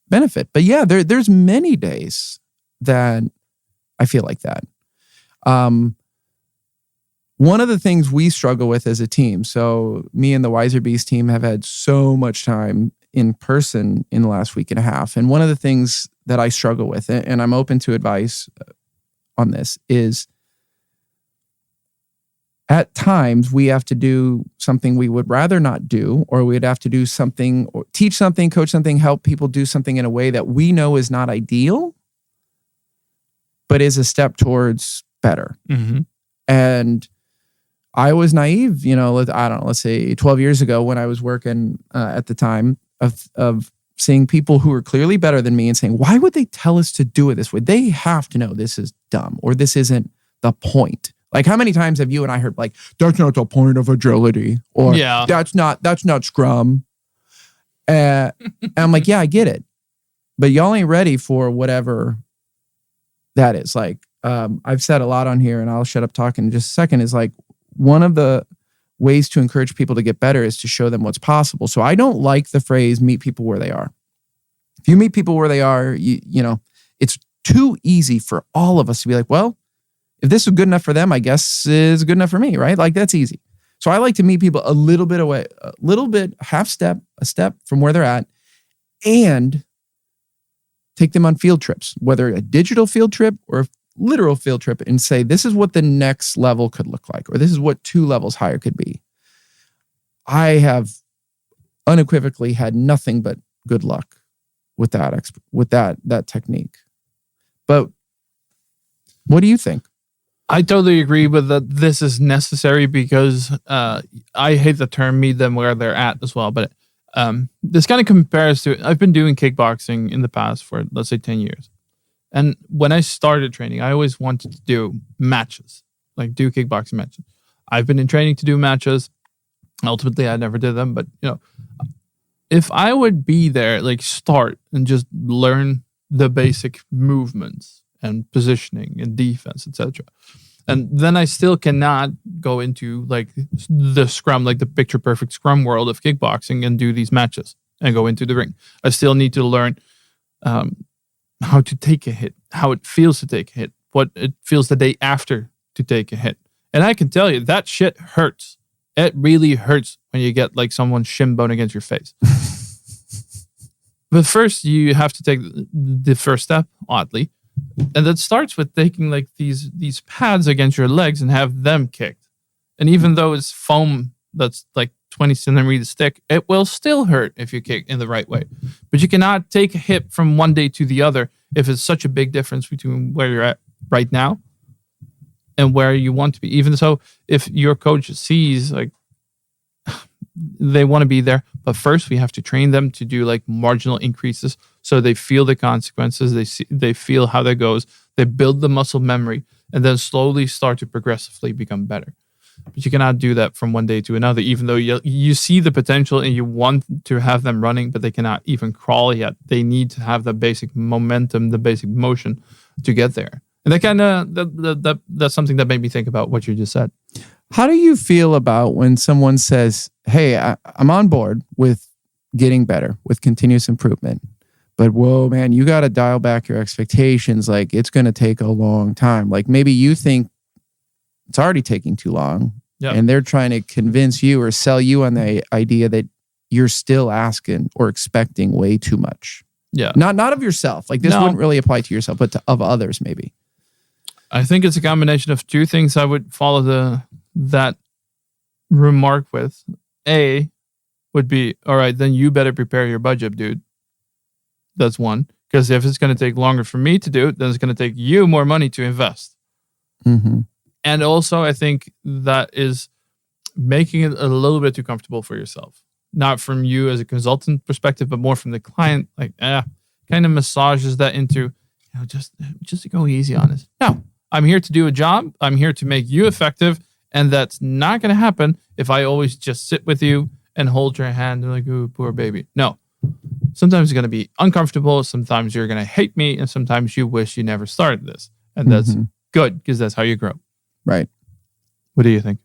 benefit. But yeah, there's many days that I feel like that. One of the things we struggle with as a team, so me and the Wiser Bees team have had so much time in person in the last week and a half. And one of the things that I struggle with, and I'm open to advice on this, is at times we have to do something we would rather not do, or we'd have to do something, or teach something, coach something, help people do something in a way that we know is not ideal, but is a step towards better. Mm-hmm. And I was naive, I don't know, let's say 12 years ago when I was working at the time of seeing people who were clearly better than me and saying, why would they tell us to do it this way? They have to know this is dumb or this isn't the point. Like how many times have you and I heard like, that's not the point of agility, or that's not Scrum. And I'm like, yeah, I get it. But y'all ain't ready for whatever that is. Like I've said a lot on here and I'll shut up talking in just a second, is like one of the ways to encourage people to get better is to show them what's possible. So I don't like the phrase meet people where they are. If you meet people where they are, it's too easy for all of us to be like, well, if this is good enough for them, I guess it's good enough for me, right? Like that's easy. So I like to meet people a little bit away, a little bit, a step from where they're at, and take them on field trips, whether a digital field trip or a literal field trip, and say, this is what the next level could look like, or this is what 2 levels higher could be. I have unequivocally had nothing but good luck with that technique. But what do you think? I totally agree with that. This is necessary because I hate the term meet them where they're at as well. But this kind of compares to, I've been doing kickboxing in the past for, let's say, 10 years. And when I started training, I always wanted to do matches, like do kickboxing matches. I've been in training to do matches. Ultimately, I never did them, but if I would be there, like start and just learn the basic movements and positioning and defense, etc. And then I still cannot go into like the scrum, like the picture perfect scrum world of kickboxing and do these matches and go into the ring. I still need to learn how to take a hit, how it feels to take a hit, what it feels the day after to take a hit. And I can tell you that shit hurts. It really hurts when you get like someone's shin bone against your face. But first you have to take the first step, oddly. And that starts with taking like these pads against your legs and have them kicked. And even though it's foam that's like 20 centimeters thick, it will still hurt if you kick in the right way. But you cannot take a hit from one day to the other if it's such a big difference between where you're at right now and where you want to be. Even so, if your coach sees like they want to be there, but first we have to train them to do like marginal increases so they feel the consequences, they feel how that goes, they build the muscle memory, and then slowly start to progressively become better. But you cannot do that from one day to another, even though you see the potential and you want to have them running, but they cannot even crawl yet. They need to have the basic momentum, the basic motion to get there. And that kind of that's something that made me think about what you just said. How do you feel about when someone says, hey, I'm on board with getting better, with continuous improvement, but whoa, man, you got to dial back your expectations. Like it's going to take a long time. Like maybe you think it's already taking too long, and they're trying to convince you or sell you on the idea that you're still asking or expecting way too much. Yeah. Not of yourself. Like this wouldn't really apply to yourself, but of others maybe. I think it's a combination of two things I would follow that remark with. A would be, all right, then you better prepare your budget, dude. That's one. Because if it's going to take longer for me to do it, then it's going to take you more money to invest. Mm-hmm. And also, I think that is making it a little bit too comfortable for yourself. Not from you as a consultant perspective, but more from the client. Like, kind of massages that into, just to go easy on this. No, I'm here to do a job. I'm here to make you effective. And that's not going to happen if I always just sit with you and hold your hand and like, ooh, poor baby. No. Sometimes it's going to be uncomfortable. Sometimes you're going to hate me. And sometimes you wish you never started this. And that's good because that's how you grow. Right. What do you think?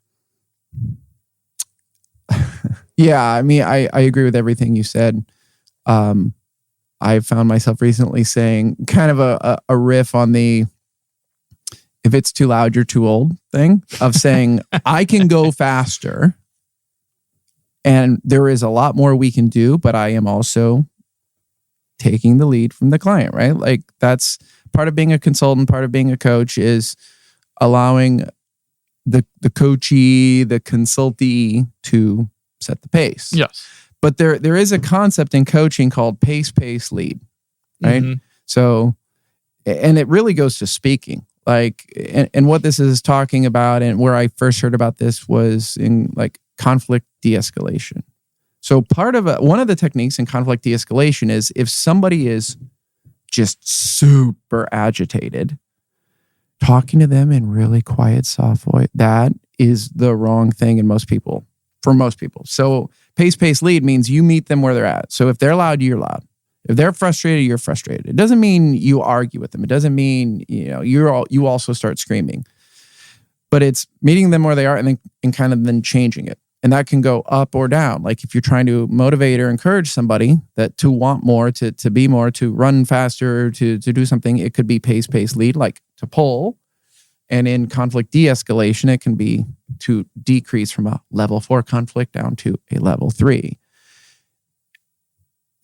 Yeah, I mean, I agree with everything you said. I found myself recently saying kind of a riff on the if it's too loud, you're too old thing of saying, I can go faster and there is a lot more we can do, but I am also taking the lead from the client, right? Like that's part of being a consultant, part of being a coach is allowing the coachee, the consultee to set the pace. Yes. But there is a concept in coaching called pace, lead, right? Mm-hmm. So, and it really goes to speaking. Like, and what this is talking about and where I first heard about this was in like conflict de-escalation. So one of the techniques in conflict de-escalation is if somebody is just super agitated, talking to them in really quiet, soft voice, that is the wrong thing for most people. So pace, lead means you meet them where they're at. So if they're loud, you're loud. If they're frustrated, you're frustrated. It doesn't mean you argue with them. It doesn't mean, you also start screaming. But it's meeting them where they are and kind of then changing it. And that can go up or down. Like if you're trying to motivate or encourage somebody that to want more, to be more, to run faster, to do something, it could be pace, lead, like to pull. And in conflict de-escalation, it can be to decrease from a level 4 conflict down to a level 3.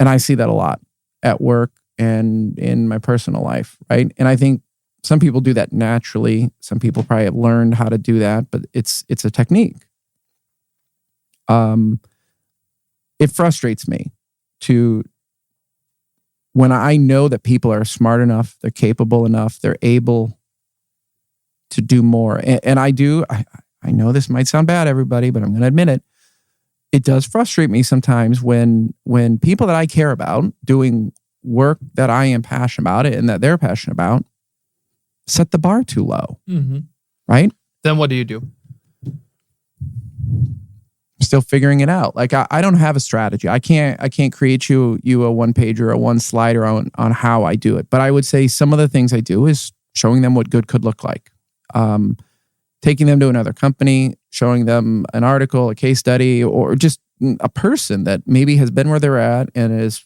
And I see that a lot at work and in my personal life, right? And I think some people do that naturally. Some people probably have learned how to do that, but it's a technique. It frustrates me when I know that people are smart enough, they're capable enough, they're able to do more. And I know this might sound bad, everybody, but I'm going to admit it. It does frustrate me sometimes when people that I care about doing work that I am passionate about and that they're passionate about set the bar too low, right? Then what do you do? Still figuring it out. Like I don't have a strategy. I can't create you a one page or a one slider on how I do it. But I would say some of the things I do is showing them what good could look like. Taking them to another company, showing them an article, a case study, or just a person that maybe has been where they're at and is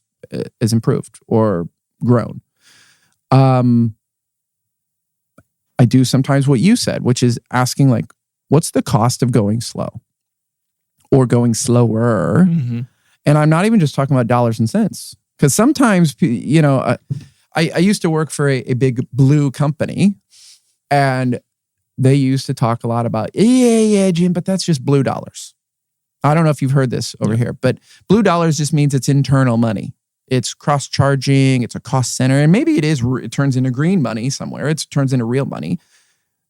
improved or grown. I do sometimes what you said, which is asking like, what's the cost of going slow or going slower? And I'm not even just talking about dollars and cents, because sometimes, I used to work for a big blue company, and they used to talk a lot about, yeah, Jim, but that's just blue dollars. I don't know if you've heard this over here, but blue dollars just means it's internal money. It's cross-charging, it's a cost center, and maybe it turns into green money somewhere. It turns into real money,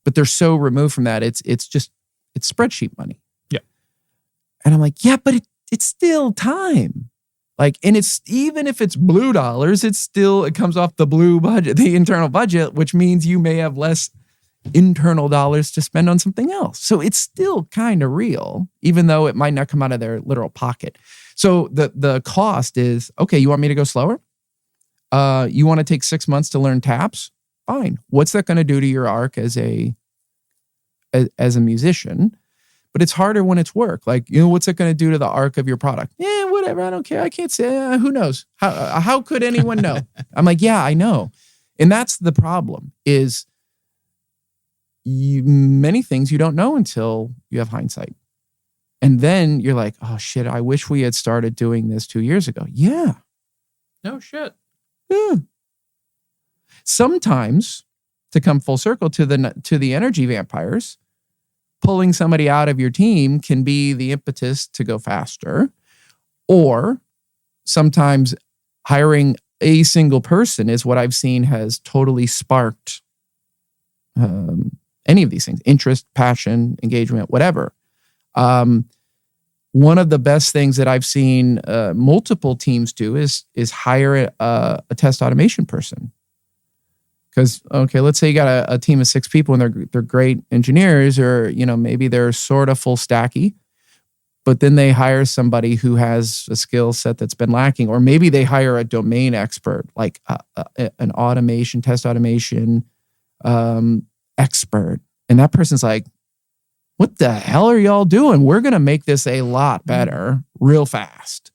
but they're so removed from that. It's spreadsheet money. Yeah. And I'm like, yeah, but it's still time. Like, and it's, even if it's blue dollars, it comes off the blue budget, the internal budget, which means you may have less internal dollars to spend on something else. So it's still kind of real, even though it might not come out of their literal pocket. So the cost is, okay, you want me to go slower? You want to take 6 months to learn taps? Fine. What's that going to do to your arc as a musician? But it's harder when it's work. Like, what's it going to do to the arc of your product? Yeah, whatever. I don't care. I can't say. Who knows? How could anyone know? I'm like, yeah, I know. And that's the problem is many things you don't know until you have hindsight. And then you're like, oh shit, I wish we had started doing this 2 years ago. Yeah. No shit. Yeah. Sometimes, to come full circle to the energy vampires, pulling somebody out of your team can be the impetus to go faster. Or sometimes hiring a single person is what I've seen has totally sparked any of these things: interest, passion, engagement, whatever. One of the best things that I've seen multiple teams do is hire a test automation person. Because, okay, let's say you got a team of 6 people and they're great engineers, or maybe they're sort of full stacky, but then they hire somebody who has a skill set that's been lacking, or maybe they hire a domain expert, like an test automation expert, and that person's like, what the hell are y'all doing? We're going to make this a lot better real fast.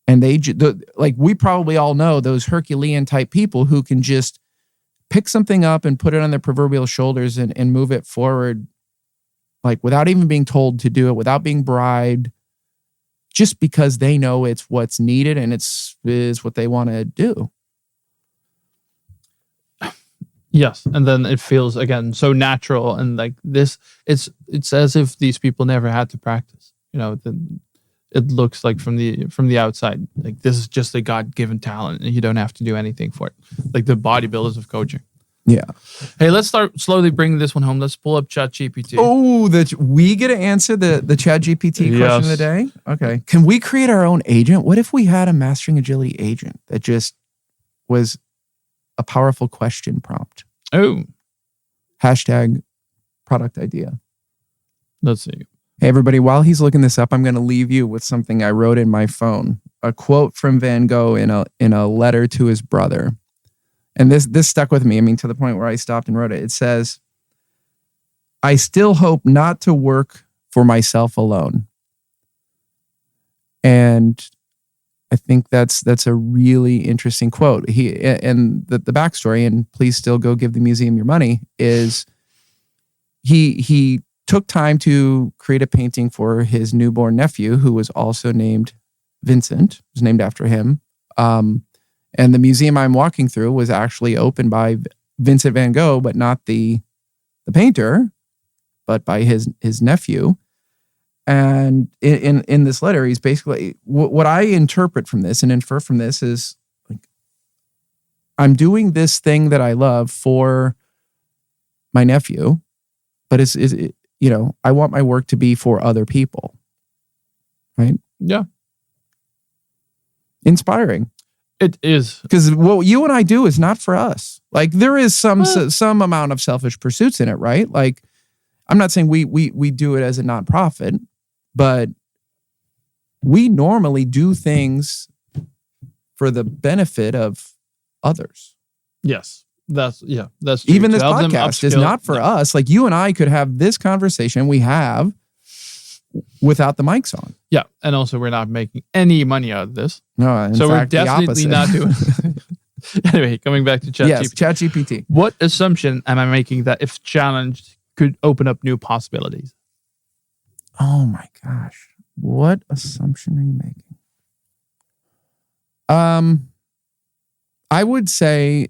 And we probably all know those Herculean type people who can just pick something up and put it on their proverbial shoulders and move it forward, like without even being told to do it, without being bribed, just because they know it's what's needed and is what they want to do. Yes, and then it feels again so natural, and like this, it's as if these people never had to practice. It looks like from the outside, like this is just a God-given talent, and you don't have to do anything for it. Like the bodybuilders of coaching. Yeah. Hey, let's start slowly bringing this one home. Let's pull up ChatGPT. Oh, we get to answer the ChatGPT question of the day. Okay. Can we create our own agent? What if we had a Mastering Agility agent that just was a powerful question prompt? Oh. Hashtag product idea. Let's see. Hey, everybody, while he's looking this up, I'm going to leave you with something I wrote in my phone. A quote from Van Gogh in a letter to his brother. And this stuck with me. I mean, to the point where I stopped and wrote it. It says, I still hope not to work for myself alone. And I think that's a really interesting quote. And the backstory, and please still go give the museum your money, is he took time to create a painting for his newborn nephew, who was also named Vincent. It was named after him. And the museum I'm walking through was actually opened by Vincent van Gogh, but not the painter, but by his nephew. And in this letter, he's basically, what I interpret from this and infer from this is, like, I'm doing this thing that I love for my nephew, but I want my work to be for other people. Right? Yeah. Inspiring. It is. Because what you and I do is not for us. Like there is some amount of selfish pursuits in it, right? Like I'm not saying we do it as a nonprofit, but we normally do things for the benefit of others. Yes. That's true. Even To this help them podcast is upskill. not for us. Like you and I could have this conversation we have without the mics on. Yeah. And also we're not making any money out of this. No, in So fact, we're the definitely opposite. not doing Anyway, coming back to ChatGPT. Yes, ChatGPT. What assumption am I making that if challenged could open up new possibilities? Oh my gosh. What assumption are you making? I would say,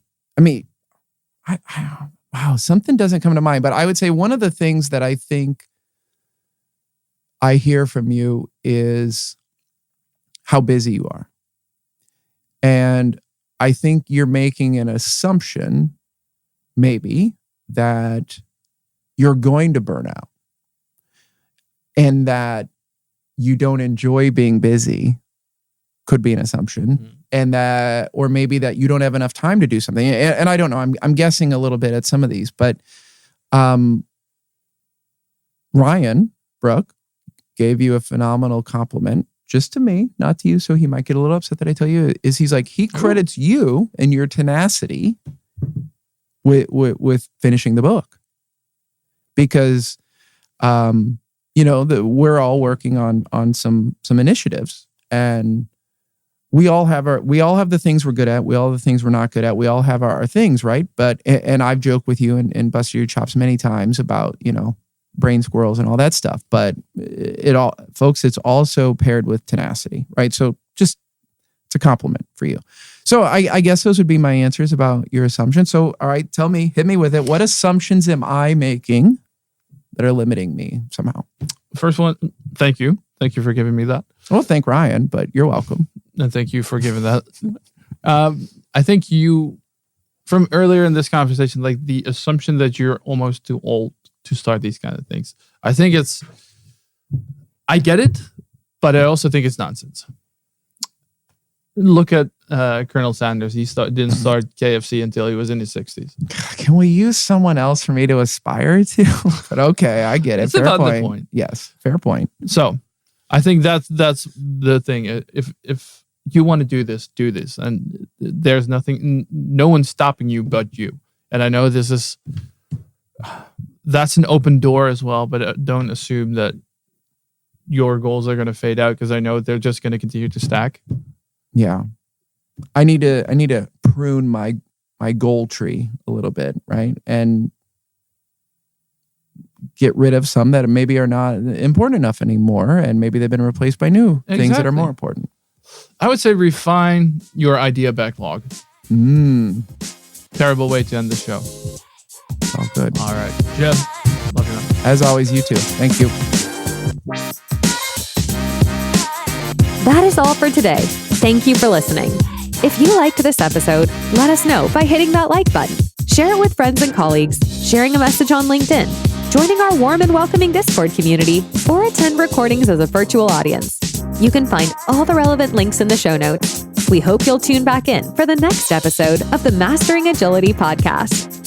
wow, something doesn't come to mind, but I would say one of the things that I think I hear from you is how busy you are. And I think you're making an assumption, maybe, that you're going to burn out and that you don't enjoy being busy could be an assumption. Mm-hmm. And that, or maybe that you don't have enough time to do something. And I don't know, I'm guessing a little bit at some of these, but Ryan Brooke gave you a phenomenal compliment, just to me, not to you. So he might get a little upset that I tell you, he's like, he credits you and your tenacity with finishing the book. Because, we're all working on some initiatives, and we all have the things we're good at. We all have the things we're not good at. We all have our things, right? But, and I've joked with you and busted your chops many times about, brain squirrels and all that stuff. But it's also paired with tenacity, right? So just it's a compliment for you. So I guess those would be my answers about your assumptions. So, all right, hit me with it. What assumptions am I making that are limiting me somehow? First one, thank you. Thank you for giving me that. Well, thank Ryan, but you're welcome. And thank you for giving that. I think you, from earlier in this conversation, like the assumption that you're almost too old to start these kind of things. I think I get it, but I also think it's nonsense. Look at Colonel Sanders. He didn't start KFC until he was in his 60s. Can we use someone else for me to aspire to? But okay, I get it. It's fair about point. the point. Yes, fair point. So I think that's the thing. If you want to do this, and there's no one's stopping you but you. And I know that's an open door as well, but don't assume that your goals are going to fade out, because I know they're just going to continue to stack. Yeah. I need to prune my goal tree a little bit, right? And get rid of some that maybe are not important enough anymore, and maybe they've been replaced by new things that are more important. I would say refine your idea backlog. Terrible way to end the show. All good. All right. Jeb, love you, man. As always, you too. Thank you. That is all for today. Thank you for listening. If you liked this episode, let us know by hitting that like button. Share it with friends and colleagues, sharing a message on LinkedIn, joining our warm and welcoming Discord community, or attend recordings as a virtual audience. You can find all the relevant links in the show notes. We hope you'll tune back in for the next episode of the Mastering Agility podcast.